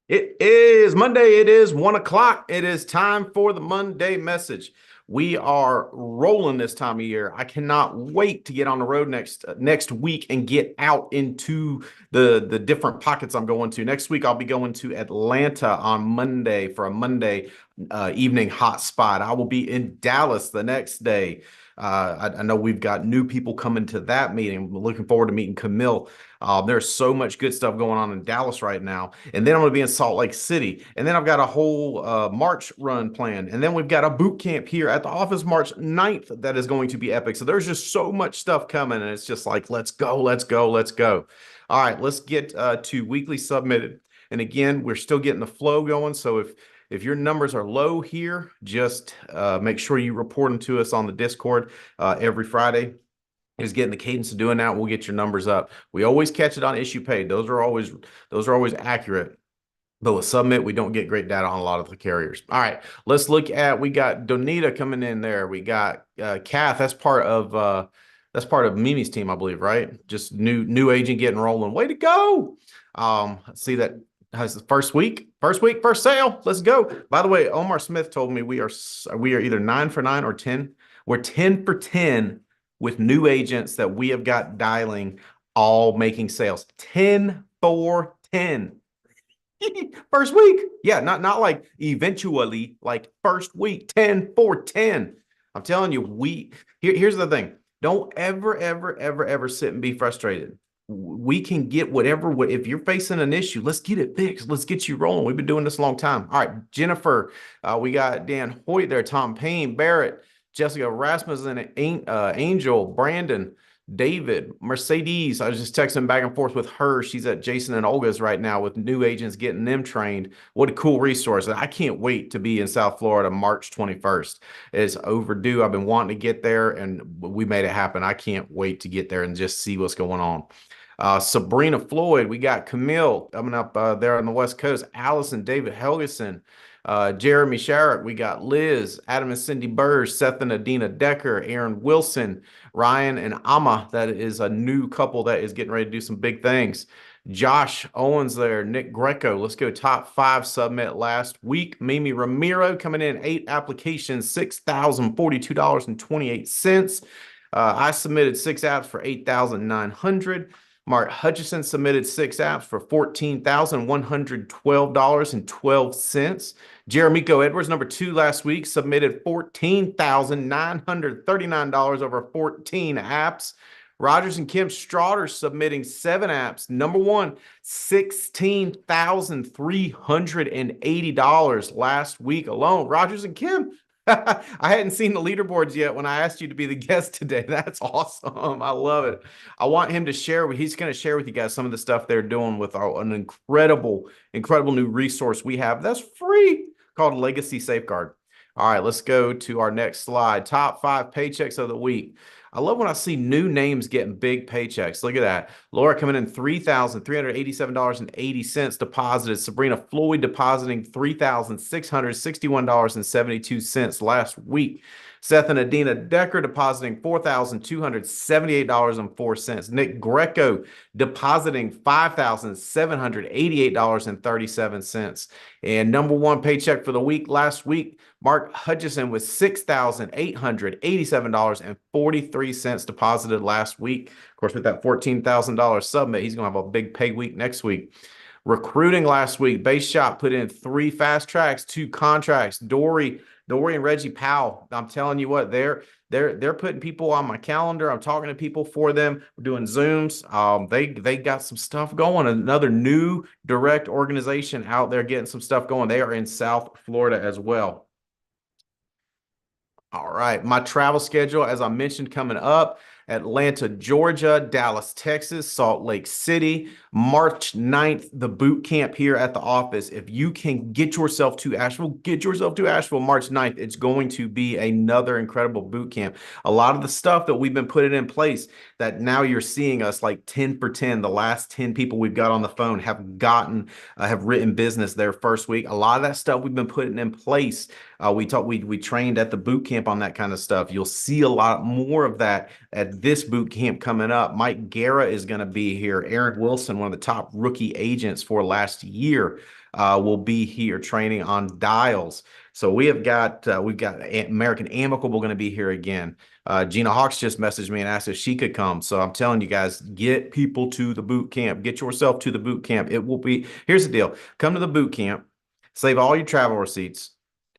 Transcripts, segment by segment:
It is Monday. It is 1 o'clock. It is time for the Monday message. We are rolling this time of year. I cannot wait to get on the road next week and get out into the different pockets I'm going to. Next week, I'll be going to Atlanta on Monday for a Monday evening hot spot. I will be in Dallas the next day. I know we've got new people coming to that meeting. We're looking forward to meeting Camille. There's so much good stuff going on in Dallas right now. And then I'm going to be in Salt Lake City. And then I've got a whole March run planned. And then we've got a boot camp here at the office March 9th that is going to be epic. So there's just so much stuff coming. And it's just like, let's go, let's go, let's go. All right, let's get to weekly submitted. And again, we're still getting the flow going. So if your numbers are low here, just make sure you report them to us on the Discord every Friday. Is getting the cadence of doing that. We'll get your numbers up. We always catch it on issue paid. Those are always accurate. But with submit, we don't get great data on a lot of the carriers. All right, let's look at. We got Donita coming in there. We got Kath. That's part of Mimi's team, I believe, right? Just new agent getting rolling. Way to go! See that has the first sale. Let's go. By the way, Omar Smith told me we are either 9 for 9 or 10. We're 10 for 10 with new agents that we have got dialing, all making sales. 10 for 10. First week. Yeah, not like eventually, like first week. 10 for 10. I'm telling you, here's the thing. Don't ever, ever, ever, ever sit and be frustrated. We can get whatever. If you're facing an issue, let's get it fixed. Let's get you rolling. We've been doing this a long time. All right, Jennifer. We got Dan Hoyt there, Tom Payne, Barrett, Jessica Rasmussen, Angel, Brandon, David, Mercedes. I was just texting back and forth with her. She's at Jason and Olga's right now with new agents getting them trained. What a cool resource. I can't wait to be in South Florida March 21st. It's overdue. I've been wanting to get there and we made it happen. I can't wait to get there and just see what's going on. Sabrina Floyd, we got Camille coming up there on the West Coast, Allison, David Helgeson, Jeremy Sharrock, we got Liz, Adam and Cindy Burrs, Seth and Adina Decker, Aaron Wilson, Ryan and Amma. That is a new couple that is getting ready to do some big things. Josh Owens there, Nick Greco. Let's go top 5 submit last week. Mimi Ramiro coming in 8 applications, $6,042.28. I submitted 6 apps for 8,900. Mark Hutchison submitted 6 apps for $14,112.12. Jeremico Edwards, number 2 last week, submitted $14,939 over 14 apps. Rogers and Kim Straughter submitting 7 apps. Number 1, $16,380 last week alone. Rogers and Kim, I hadn't seen the leaderboards yet when I asked you to be the guest today. That's awesome. I love it. I want him to share. He's going to share with you guys some of the stuff they're doing with an incredible, incredible new resource we have that's free called Legacy Safeguard. All right, let's go to our next slide. Top 5 paychecks of the week. I love when I see new names getting big paychecks. Look at that. Laura coming in $3,387.80 deposited. Sabrina Floyd depositing $3,661.72 last week. Seth and Adina Decker depositing $4,278.04. Nick Greco depositing $5,788.37. And number 1 paycheck for the week last week, Mark Hutchison with $6,887.43 deposited last week. Of course, with that $14,000 submit, he's going to have a big pay week next week. Recruiting last week, Base Shop put in 3 fast tracks, 2 contracts. Dory and Reggie Powell. I'm telling you what, they're putting people on my calendar. I'm talking to people for them. We're doing Zooms. They got some stuff going. Another new direct organization out there getting some stuff going. They are in South Florida as well. All right, my travel schedule, as I mentioned, coming up: Atlanta, Georgia, Dallas, Texas, Salt Lake City, March 9th, the boot camp here at the office. If you can get yourself to Asheville, March 9th. It's going to be another incredible boot camp. A lot of the stuff that we've been putting in place that now you're seeing us like 10 for 10, the last 10 people we've got on the phone have written business their first week. A lot of that stuff we've been putting in place. We trained at the boot camp on that kind of stuff. You'll see a lot more of that at this boot camp coming up. Mike Guerra is going to be here. Aaron Wilson, one of the top rookie agents for last year. will be here training on dials. So we've got American Amicable going to be here again. Gina Hawks just messaged me and asked if she could come. So I'm telling you guys, get people to the boot camp. Get yourself to the boot camp. It will be, here's the deal. Come to the boot camp, save all your travel receipts.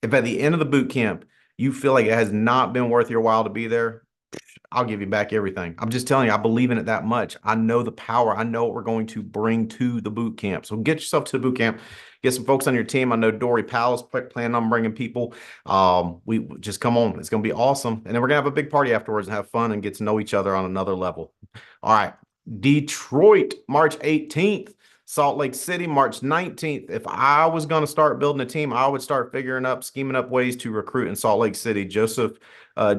If at the end of the boot camp, you feel like it has not been worth your while to be there, I'll give you back everything. I'm just telling you, I believe in it that much. I know the power. I know what we're going to bring to the boot camp. So get yourself to the boot camp. Get some folks on your team. I know Dory Powell's planning on bringing people. We just come on. It's going to be awesome. And then we're going to have a big party afterwards and have fun and get to know each other on another level. All right. Detroit, March 18th. Salt Lake City, March 19th. If I was going to start building a team, I would start scheming up ways to recruit in Salt Lake City. Joseph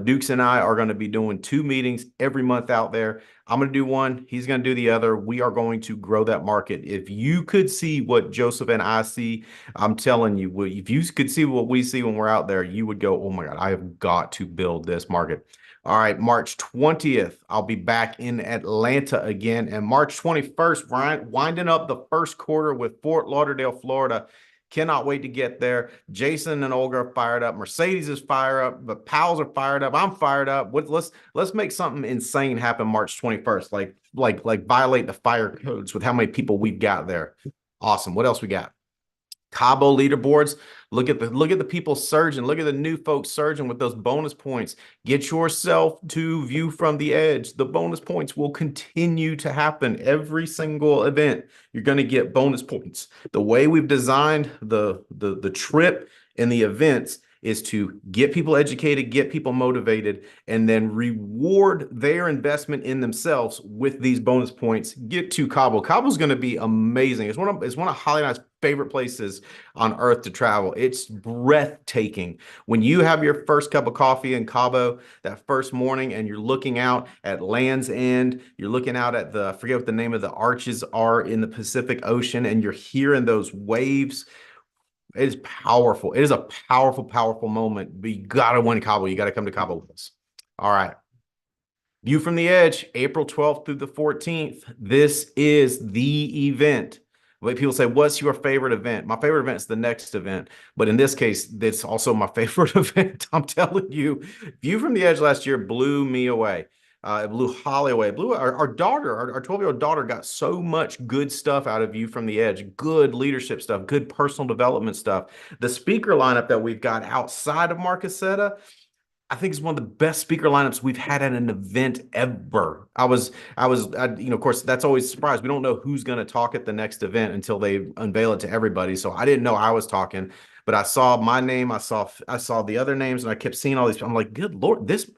Dukes and I are going to be doing 2 meetings every month out there. I'm going to do one. He's going to do the other. We are going to grow that market. If you could see what Joseph and I see, I'm telling you, if you could see what we see when we're out there, you would go, oh my God, I have got to build this market. All right, March 20th, I'll be back in Atlanta again. And March 21st, winding up the first quarter with Fort Lauderdale, Florida. Cannot wait to get there. Jason and Olga are fired up. Mercedes is fired up. The Pals are fired up. I'm fired up. Let's make something insane happen March 21st. Like violate the fire codes with how many people we've got there. Awesome. What else we got? Cabo leaderboards. Look at the people surging. Look at the new folks surging with those bonus points. Get yourself to View from the Edge. The bonus points will continue to happen every single event. You're going to get bonus points. The way we've designed the trip and the events is to get people educated, get people motivated, and then reward their investment in themselves with these bonus points. Get to Cabo. Cabo's going to be amazing. It's one of Holly and I's favorite places on earth to travel. It's breathtaking. When you have your first cup of coffee in Cabo that first morning and you're looking out at Land's End, you're looking out at I forget what the name of the arches are in the Pacific Ocean, and you're hearing those waves. It is powerful. It is a powerful, powerful moment. But you got to win Cabo. You got to come to Cabo with us. All right. View from the Edge, April 12th through the 14th. This is the event. But people say, what's your favorite event? My favorite event is the next event. But in this case, it's also my favorite event. I'm telling you, View from the Edge last year blew me away. It blew Holly away. It blew our daughter, our 12-year-old daughter got so much good stuff out of View from the Edge, good leadership stuff, good personal development stuff. The speaker lineup that we've got outside of Marquesetta, I think is one of the best speaker lineups we've had at an event ever. Of course, that's always a surprise. We don't know who's going to talk at the next event until they unveil it to everybody. So I didn't know I was talking, but I saw my name. I saw the other names, and I kept seeing all these. I'm like, good Lord, this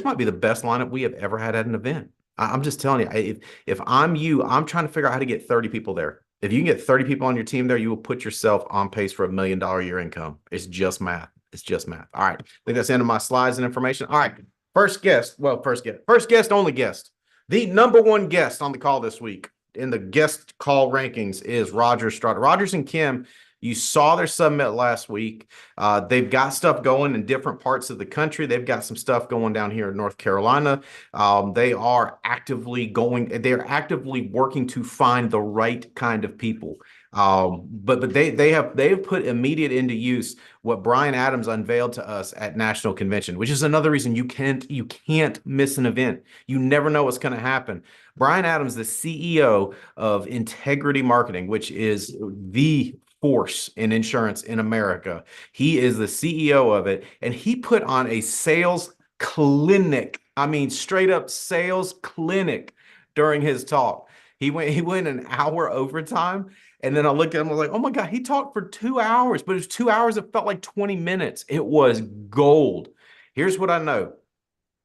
might be the best lineup we have ever had at an event. I'm just telling you, if I'm you, I'm trying to figure out how to get 30 people there. If you can get 30 people on your team there, you will put yourself on pace for $1 million a year income. It's just math. It's just math. All right. I think that's the end of my slides and information. All right. First guest, only guest. The number one guest on the call this week in the guest call rankings is Rogers Strada. Rogers and Kim, you saw their summit last week. They've got stuff going in different parts of the country. They've got some stuff going down here in North Carolina. They are actively working to find the right kind of people. But they have put immediate into use what Brian Adams unveiled to us at National Convention, which is another reason you can't miss an event. You never know what's going to happen. Brian Adams, the CEO of Integrity Marketing, which is the force in insurance in America. He is the CEO of it, and he put on a sales clinic. I mean, straight up sales clinic during his talk. He went an hour overtime. And then I looked at him, I was like, oh my God, he talked for 2 hours, but it was 2 hours. It felt like 20 minutes. It was gold. Here's what I know.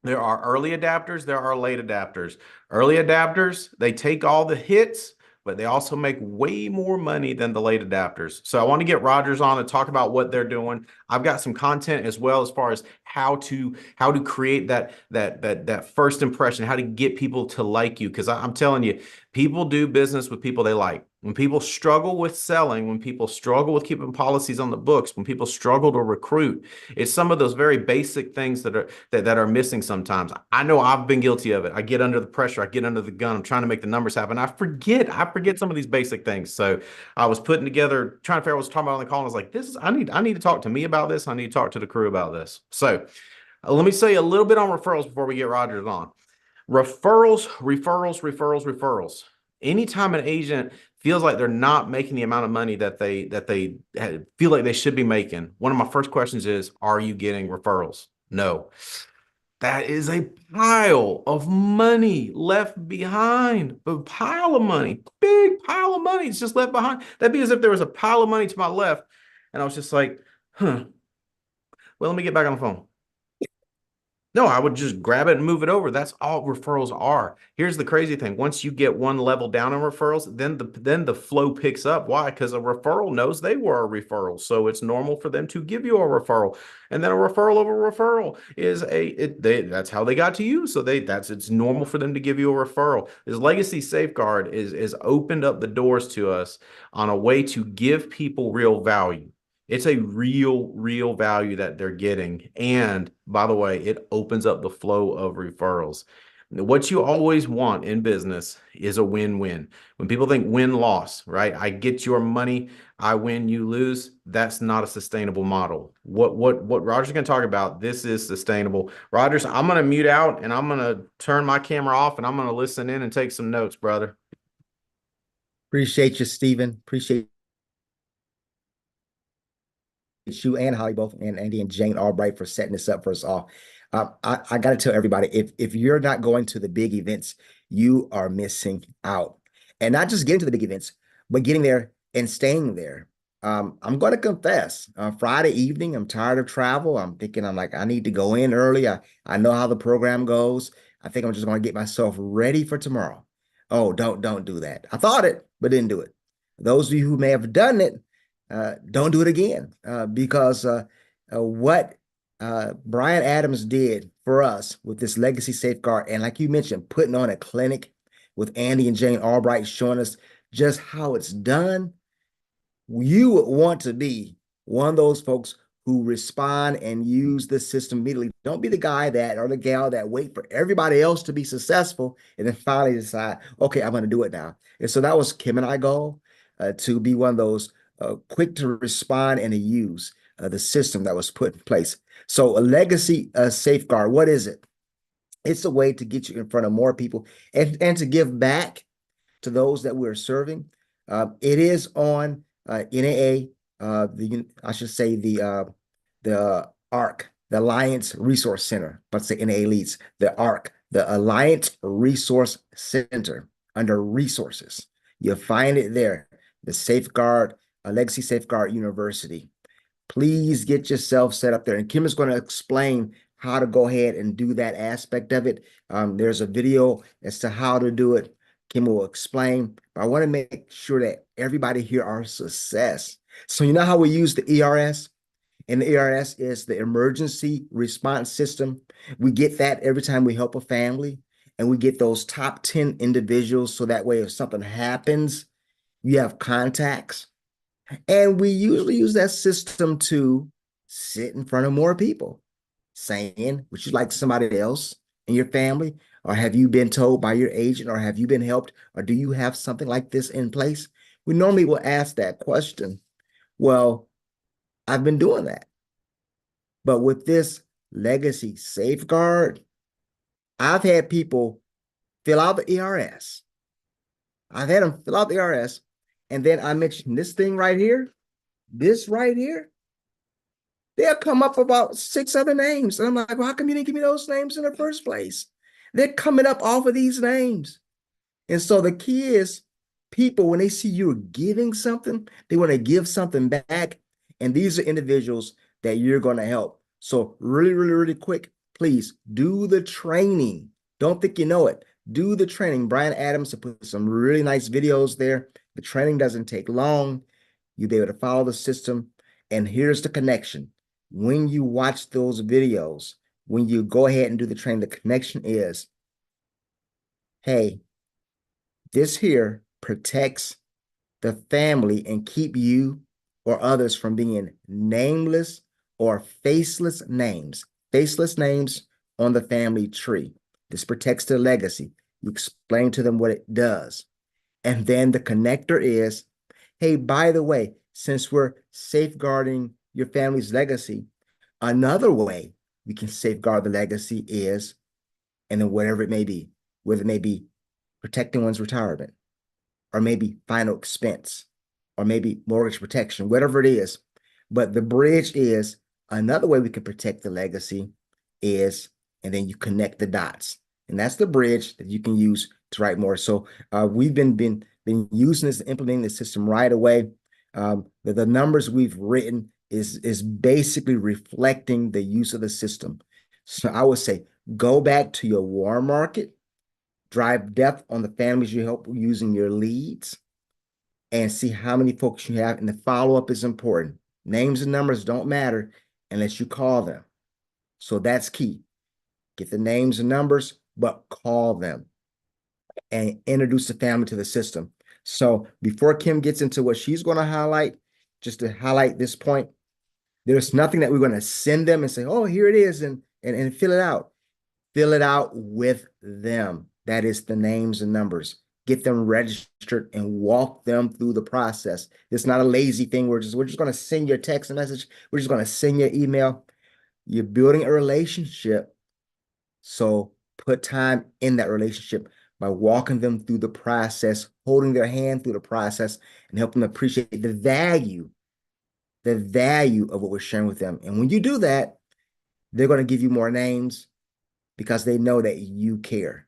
There are early adapters. There are late adapters. Early adapters, they take all the hits, but they also make way more money than the late adapters. So I want to get Rogers on and talk about what they're doing. I've got some content as well as far as how to create that first impression, how to get people to like you. Because I'm telling you, people do business with people they like. When people struggle with selling, when people struggle with keeping policies on the books, when people struggle to recruit, it's some of those very basic things that are missing sometimes. I know I've been guilty of it. I get under the pressure, I get under the gun. I'm trying to make the numbers happen. I forget some of these basic things. So I was putting together, trying to figure out what I was talking about on the call. And I was like, I need to talk to me about this. I need to talk to the crew about this. So let me say a little bit on referrals before we get Rogers on. Referrals, referrals, referrals, referrals. Anytime an agent feels like they're not making the amount of money that they feel like they should be making, one of my first questions is, are you getting referrals? No. That is a pile of money left behind. A pile of money, big pile of money. It's just left behind. That'd be as if there was a pile of money to my left, and I was just like, huh. Well, let me get back on the phone. No, I would just grab it and move it over. That's all referrals are. Here's the crazy thing. Once you get one level down in referrals, then the flow picks up. Why? Because a referral knows they were a referral. So it's normal for them to give you a referral. And then a referral over referral is that's how they got to you. So it's normal for them to give you a referral. This Legacy Safeguard is opened up the doors to us on a way to give people real value. It's a real value that they're getting. And by the way, it opens up the flow of referrals. What you always want in business is a win-win. When people think win-loss, right? I get your money, I win, you lose. That's not a sustainable model. What Roger's going to talk about, this is sustainable. Rogers, I'm going to mute out and I'm going to turn my camera off and I'm going to listen in and take some notes, brother. Appreciate you, Stephen. Appreciate you and Holly both, and Andy and Jane Albright for setting this up for us all. I got to tell everybody, if you're not going to the big events, you are missing out. And not just getting to the big events, but getting there and staying there. I'm going to confess, Friday evening, I'm tired of travel. I'm like, I need to go in early. I know how the program goes. I think I'm just going to get myself ready for tomorrow. Oh, don't do that. I thought it, but didn't do it. Those of you who may have done it, don't do it again, because what Bryan Adams did for us with this Legacy Safeguard, and like you mentioned, putting on a clinic with Andy and Jane Albright, showing us just how it's done. You would want to be one of those folks who respond and use the system immediately. Don't be the guy that or the gal that wait for everybody else to be successful and then finally decide, okay, I'm going to do it now. And so that was Kim and I goal, to be one of those quick to respond and to use the system that was put in place. So a Legacy Safeguard, what is it? It's a way to get you in front of more people and to give back to those that we're serving. It is on NAA, I should say the ARC, the Alliance Resource Center, but say NAA leads the ARC, the Alliance Resource Center under resources. You'll find it there, the Safeguard, Legacy Safeguard University. Please get yourself set up there. And Kim is going to explain how to go ahead and do that aspect of it. There's a video as to how to do it. Kim will explain, but I want to make sure that everybody here are success. So you know how we use the ERS? And the ERS is the Emergency Response System. We get that every time we help a family, and we get those top 10 individuals. So that way, if something happens, you have contacts. And we usually use that system to sit in front of more people saying, would you like somebody else in your family? Or have you been told by your agent, or have you been helped? Or do you have something like this in place? We normally will ask that question. Well, I've been doing that. But with this Legacy Safeguard, I've had people fill out the ERS. I've had them fill out the ERS. And then I mentioned this thing right here, this right here. They'll come up about 6 other names. And I'm like, well, how come you didn't give me those names in the first place? They're coming up off of these names. And so the key is, people, when they see you're giving something, they want to give something back. And these are individuals that you're going to help. So really quick, please do the training. Don't think you know it. Do the training. Bryan Adams has put some really nice videos there. The training doesn't take long. You'll be able to follow the system. And here's the connection. When you watch those videos, when you go ahead and do the training, the connection is, hey, this here protects the family and keep you or others from being nameless or faceless names. Faceless names on the family tree. This protects their legacy. You explain to them what it does. And then the connector is, hey, by the way, since we're safeguarding your family's legacy, another way we can safeguard the legacy is, and then whatever it may be, whether it may be protecting one's retirement, or maybe final expense, or maybe mortgage protection, whatever it is. But the bridge is another way we can protect the legacy is, and then you connect the dots. And that's the bridge that you can use to write more. So we've been using this, implementing the system right away. The numbers we've written is basically reflecting the use of the system. So I would say go back to your warm market, drive depth on the families you help using your leads, and see how many folks you have. And the follow-up is important. Names and numbers don't matter unless you call them. So that's key. Get the names and numbers, but call them and introduce the family to the system. So before Kim gets into what she's going to highlight, just to highlight this point, there's nothing that we're going to send them and say, oh, here it is, and fill it out. Fill it out with them. That is the names and numbers. Get them registered and walk them through the process. It's not a lazy thing. We're just going to send you a text message. We're just going to send you an email. You're building a relationship. So put time in that relationship by walking them through the process, holding their hand through the process, and help them appreciate the value of what we're sharing with them. And when you do that, they're going to give you more names because they know that you care.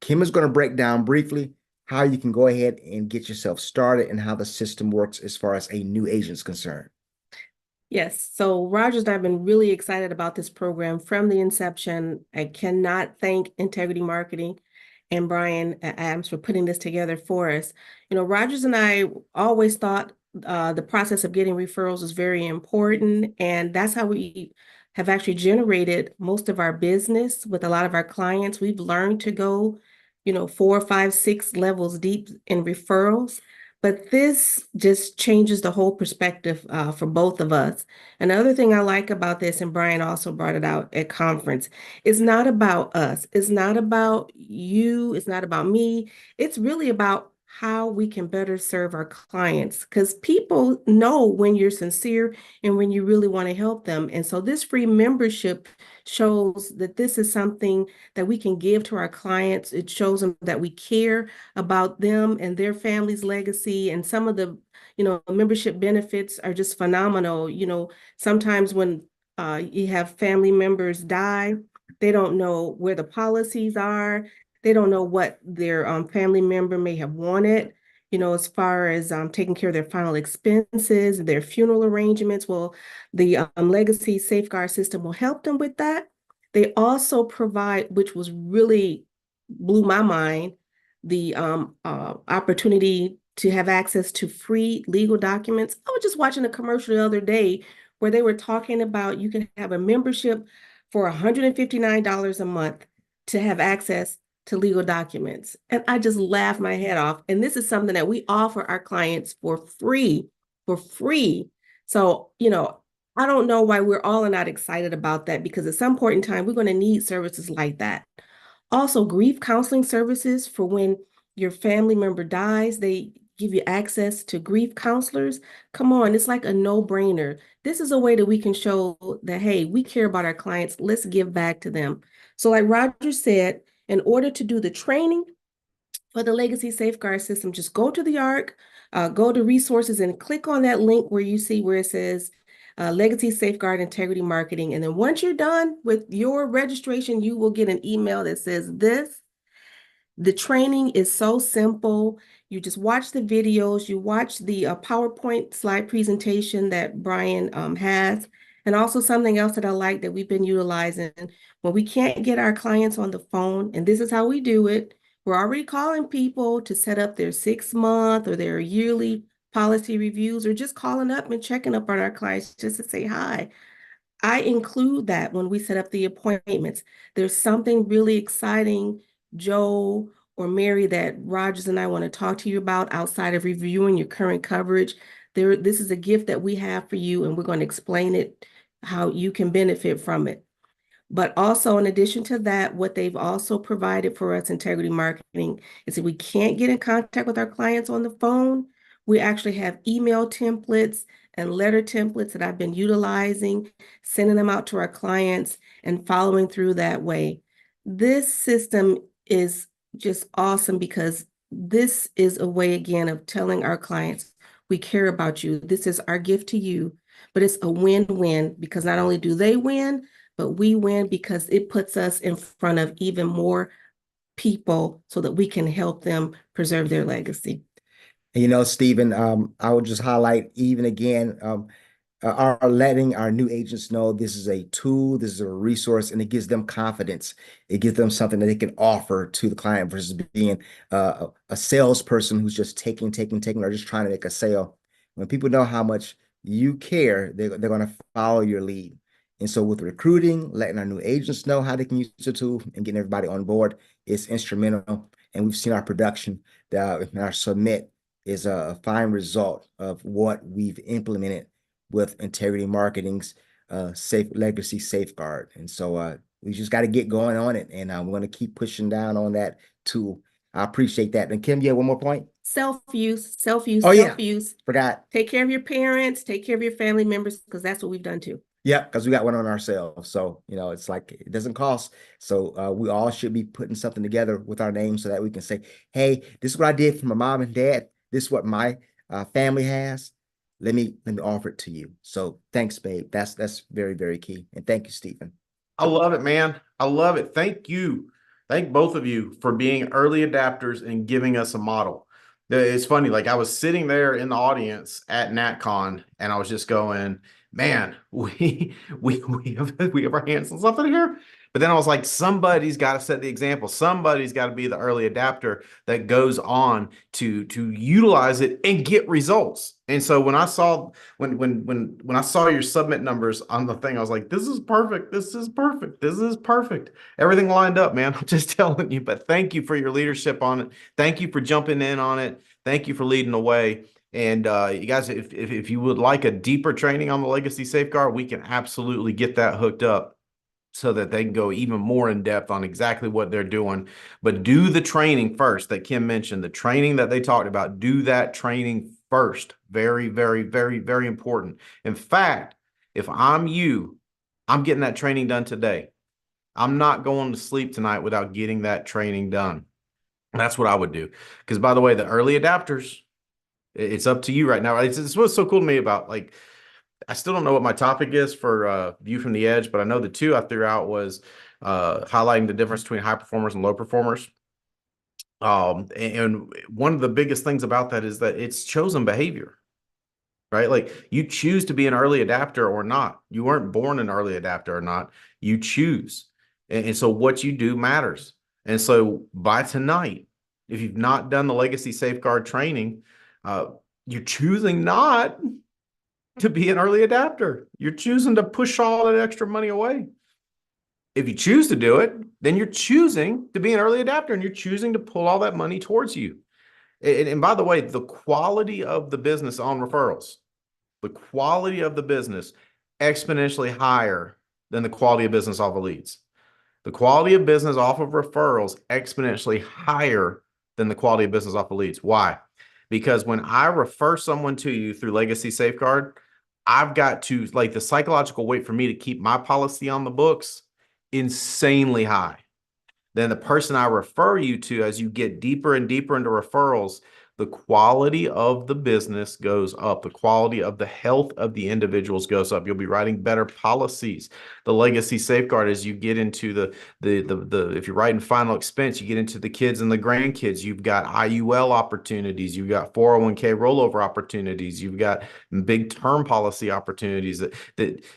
Kim is going to break down briefly how you can go ahead and get yourself started and how the system works as far as a new agent is concerned. Yes, so Rogers and I have been really excited about this program from the inception. I cannot thank Integrity Marketing and Brian Adams for putting this together for us. You know, Rogers and I always thought the process of getting referrals is very important, and that's how we have actually generated most of our business with a lot of our clients. We've learned to go, 4, 5, 6 levels deep in referrals. But this just changes the whole perspective for both of us. Another thing I like about this, and Brian also brought it out at conference, it's not about us. It's not about you. It's not about me. It's really about how we can better serve our clients, because people know when you're sincere and when you really want to help them. And so this free membership shows that this is something that we can give to our clients. It shows them that we care about them and their family's legacy. And some of the, membership benefits are just phenomenal. Sometimes when you have family members die, they don't know where the policies are. They don't know what their family member may have wanted, as far as taking care of their final expenses, their funeral arrangements. Well, the legacy safeguard system will help them with that. They also provide, which was really blew my mind, the opportunity to have access to free legal documents. I was just watching a commercial the other day where they were talking about you can have a membership for $159 a month to have access to legal documents. And I just laughed my head off. And this is something that we offer our clients for free, So, I don't know why we're all not excited about that, because at some point in time, we're going to need services like that. Also, grief counseling services for when your family member dies, they give you access to grief counselors. Come on, it's like a no-brainer. This is a way that we can show that, hey, we care about our clients. Let's give back to them. So like Roger said, in order to do the training for the Legacy Safeguard System, just go to the ARC, go to resources and click on that link where you see where it says Legacy Safeguard Integrity Marketing. And then once you're done with your registration, you will get an email that says this. The training is so simple. You just watch the videos, you watch the PowerPoint slide presentation that Brian has. And also something else that I like that we've been utilizing when we can't get our clients on the phone, and this is how we do it. We're already calling people to set up their 6-month or their yearly policy reviews, or just calling up and checking up on our clients just to say hi. I include that when we set up the appointments. There's something really exciting Joe or Mary that Rogers and I want to talk to you about outside of reviewing your current coverage, this is a gift that we have for you, and we're going to explain it, how you can benefit from it. But also, in addition to that, what they've also provided for us, Integrity Marketing, is that we can't get in contact with our clients on the phone. We actually have email templates and letter templates that I've been utilizing, sending them out to our clients and following through that way. This system is just awesome because this is a way, again, of telling our clients, we care about you. This is our gift to you, but it's a win-win because not only do they win, but we win because it puts us in front of even more people so that we can help them preserve their legacy. And, Stephen, I would just highlight even again, our letting our new agents know this is a tool, this is a resource, and it gives them confidence. It gives them something that they can offer to the client versus being a salesperson who's just taking, or just trying to make a sale. When people know how much you care, they're going to follow your lead. And so with recruiting, letting our new agents know how they can use the tool and getting everybody on board is instrumental. And we've seen our production, our submit is a fine result of what we've implemented with Integrity Marketing's Safe Legacy Safeguard. And so we just got to get going on it. And I'm going to keep pushing down on that tool. I appreciate that. And Kim, one more point? Self-use, Oh, self-use. Forgot. Take care of your parents, take care of your family members, because that's what we've done too. Yeah, because we got one on ourselves. So, it's like it doesn't cost. So we all should be putting something together with our name so that we can say, hey, this is what I did for my mom and dad. This is what my family has. Let me offer it to you. So thanks, babe. That's very, very key. And thank you, Stephen. I love it, man. I love it. Thank you. Thank both of you for being early adapters and giving us a model. It's funny, like I was sitting there in the audience at NatCon and I was just going, man, we have our hands on something here. But then I was like, somebody's got to set the example. Somebody's got to be the early adapter that goes on to utilize it and get results. And so when I saw when I saw your submit numbers on the thing, I was like, this is perfect. This is perfect. This is perfect. Everything lined up, man. I'm just telling you. But thank you for your leadership on it. Thank you for jumping in on it. Thank you for leading the way. And you guys, if you would like a deeper training on the Legacy Safeguard, we can absolutely get that hooked up so that they can go even more in depth on exactly what they're doing. But do the training first that Kim mentioned, the training that they talked about, do that training first. Very, very, very, very important. In fact, if I'm you, I'm getting that training done today. I'm not going to sleep tonight without getting that training done. That's what I would do. Because by the way, the early adapters, it's up to you right now. It's what's so cool to me about, like, I still don't know what my topic is for View from the Edge, but I know the two I threw out was highlighting the difference between high performers and low performers. And one of the biggest things about that is that it's chosen behavior, right? Like you choose to be an early adapter or not. You weren't born an early adapter or not. You choose. And so what you do matters. And so by tonight, if you've not done the Legacy Safeguard training, you're choosing not to be an early adapter. You're choosing to push all that extra money away. If you choose to do it, then you're choosing to be an early adapter and you're choosing to pull all that money towards you. And by the way, the quality of the business on referrals, the quality of the business exponentially higher than the quality of business off of leads. The quality of business off of referrals exponentially higher than the quality of business off of leads. Why? Because when I refer someone to you through Legacy Safeguard, I've got to, like, the psychological weight for me to keep my policy on the books insanely high. Then the person I refer you to, as you get deeper and deeper into referrals, the quality of the business goes up. The quality of the health of the individuals goes up. You'll be writing better policies. The Legacy Safeguard, as you get into the if you're writing final expense, you get into the kids and the grandkids. You've got IUL opportunities. You've got 401k rollover opportunities. You've got big term policy opportunities. Think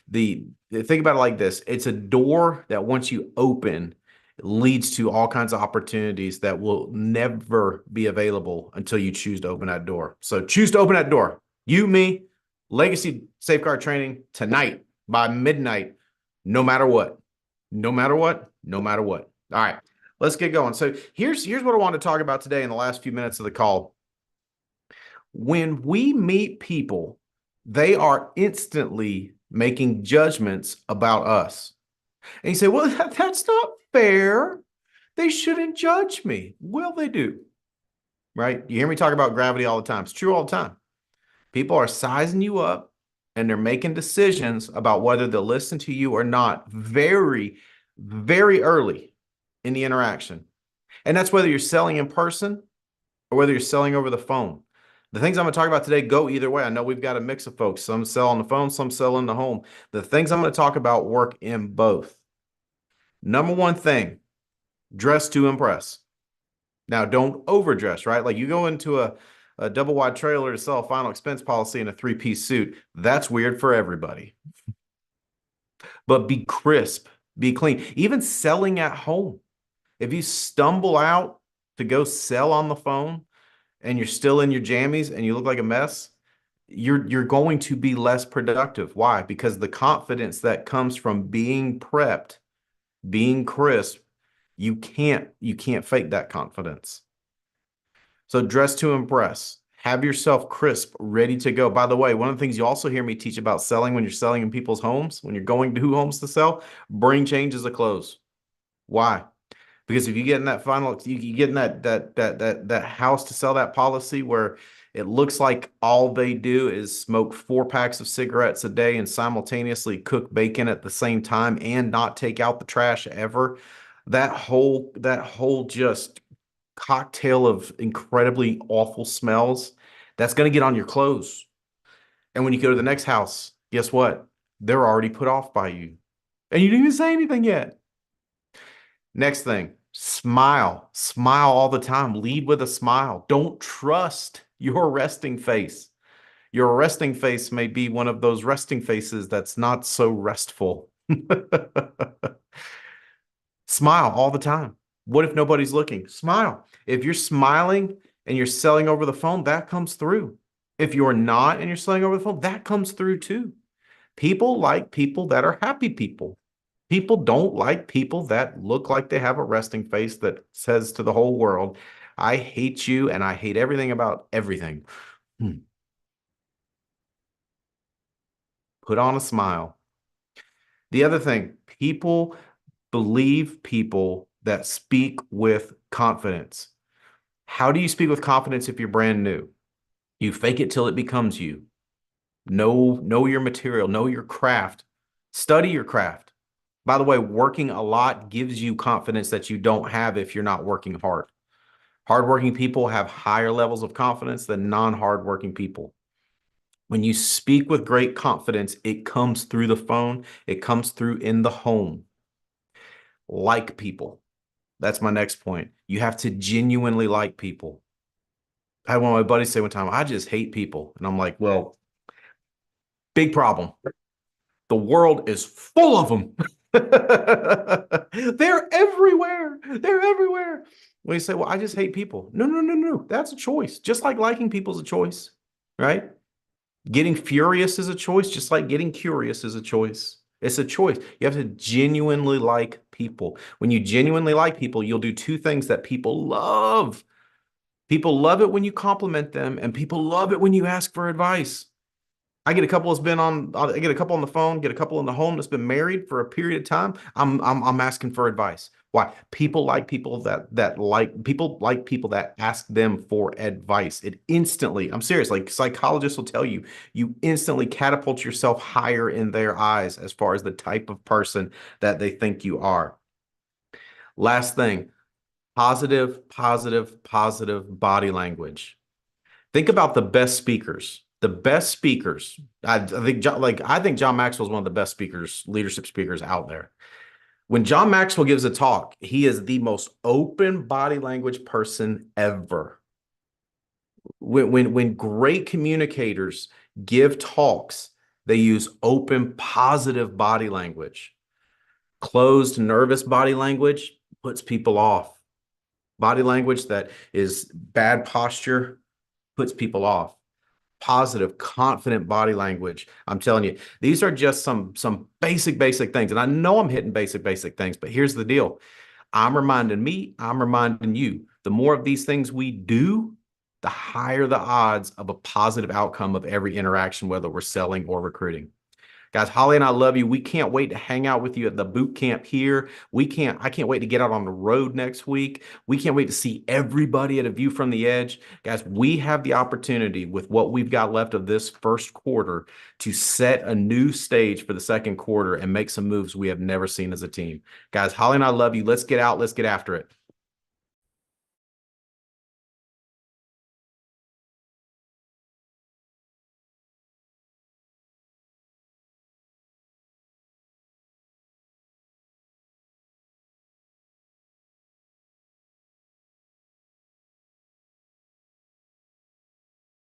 about it like this. It's a door that once you open, leads to all kinds of opportunities that will never be available until you choose to open that door. So choose to open that door. You, me, Legacy Safeguard training tonight by midnight, no matter what. No matter what. No matter what. All right. Let's get going. So here's what I want to talk about today in the last few minutes of the call. When we meet people, they are instantly making judgments about us. And you say, well, that's not fair. They shouldn't judge me. Well, they do, right? You hear me talk about gravity all the time. It's true all the time. People are sizing you up and they're making decisions about whether they'll listen to you or not very, very early in the interaction. And that's whether you're selling in person or whether you're selling over the phone. The things I'm going to talk about today go either way. I know we've got a mix of folks. Some sell on the phone, some sell in the home. The things I'm going to talk about work in both. Number one thing, dress to impress. Now, don't overdress, right? Like you go into a double wide trailer to sell a final expense policy in a 3-piece suit. That's weird for everybody. But be crisp, be clean. Even selling at home. If you stumble out to go sell on the phone and you're still in your jammies and you look like a mess, you're going to be less productive. Why? Because the confidence that comes from being prepped, being crisp, you can't fake that confidence. So dress to impress. Have yourself crisp, ready to go. By the way, one of the things you also hear me teach about selling when you're selling in people's homes, when you're going to homes to sell, bring changes of clothes. Why? Because if you get in that final, you get in that house to sell that policy where it looks like all they do is smoke 4 packs of cigarettes a day and simultaneously cook bacon at the same time and not take out the trash ever. That whole just cocktail of incredibly awful smells, that's going to get on your clothes. And when you go to the next house, guess what? They're already put off by you. And you didn't even say anything yet. Next thing, smile. Smile all the time. Lead with a smile. Don't trust your resting face. Your resting face may be one of those resting faces that's not so restful. Smile all the time. What if nobody's looking? Smile. If you're smiling and you're selling over the phone, that comes through. If you're not and you're selling over the phone, that comes through too. People like people that are happy people. People don't like people that look like they have a resting face that says to the whole world, I hate you and I hate everything about everything. Put on a smile. The other thing, people believe people that speak with confidence. How do you speak with confidence if you're brand new? You fake it till it becomes you. Know your material, know your craft, study your craft. By the way, working a lot gives you confidence that you don't have if you're not working hard. Hardworking people have higher levels of confidence than non-hardworking people. When you speak with great confidence, it comes through the phone. It comes through in the home. Like people. That's my next point. You have to genuinely like people. I had one of my buddies say one time, I just hate people. And I'm like, well, big problem. The world is full of them. They're everywhere. They're everywhere. When you say, well, I just hate people. No. That's a choice. Just like liking people is a choice, right? Getting furious is a choice, just like getting curious is a choice. It's a choice. You have to genuinely like people. When you genuinely like people, you'll do 2 things that people love. People love it when you compliment them, and people love it when you ask for advice. I get a couple that's been on. I get a couple on the phone. Get a couple in the home that's been married for a period of time. I'm asking for advice. Why? People like people that like people that ask them for advice. It instantly. I'm serious. Like psychologists will tell you, you instantly catapult yourself higher in their eyes as far as the type of person that they think you are. Last thing, positive body language. Think about the best speakers. The best speakers, I think John Maxwell is one of the best speakers, leadership speakers out there. When John Maxwell gives a talk, he is the most open body language person ever. When great communicators give talks, they use open, positive body language. Closed, nervous body language puts people off. Body language that is bad posture puts people off. Positive, confident body language. I'm telling you, these are just some basic things. And I know I'm hitting basic things, but here's the deal. I'm reminding me, I'm reminding you, the more of these things we do, the higher the odds of a positive outcome of every interaction, whether we're selling or recruiting. Guys, Holly and I love you. We can't wait to hang out with you at the boot camp here. I can't wait to get out on the road next week. We can't wait to see everybody at A View from the Edge. Guys, we have the opportunity with what we've got left of this first quarter to set a new stage for the second quarter and make some moves we have never seen as a team. Guys, Holly and I love you. Let's get out. Let's get after it.